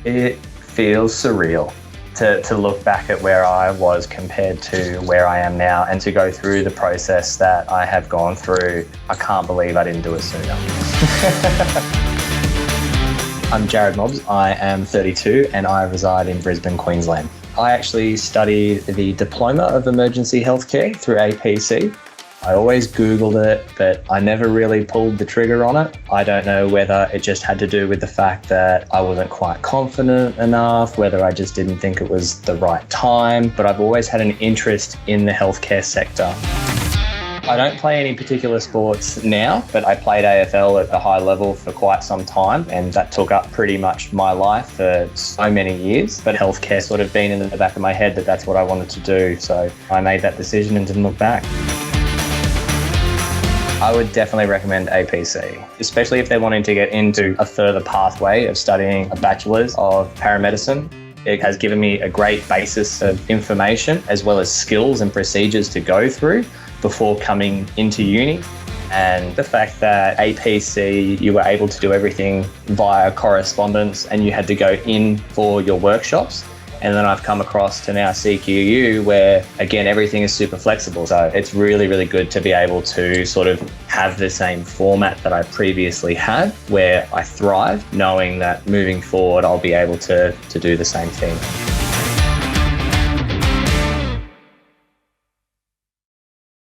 It feels surreal to look back at where I was compared to where I am now and to go through the process that I have gone through. I can't believe I didn't do it sooner. I'm Jared Mobbs. I am 32 and I reside in Brisbane, Queensland. I actually studied the Diploma of Emergency Healthcare through APC. I always Googled it, but I never really pulled the trigger on it. I don't know whether it just had to do with the fact that I wasn't quite confident enough, whether I just didn't think it was the right time, but I've always had an interest in the healthcare sector. I don't play any particular sports now, but I played AFL at a high level for quite some time, and that took up pretty much my life for so many years. But healthcare sort of been in the back of my head that that's what I wanted to do. So I made that decision and didn't look back. I would definitely recommend APC, especially if they're wanting to get into a further pathway of studying a Bachelor's of Paramedicine. It has given me a great basis of information as well as skills and procedures to go through before coming into uni. And the fact that APC, you were able to do everything via correspondence and you had to go in for your workshops. And then I've come across to now CQU where, again, everything is super flexible. So it's really, really good to be able to sort of have the same format that I previously had where I thrive, knowing that moving forward, I'll be able to do the same thing.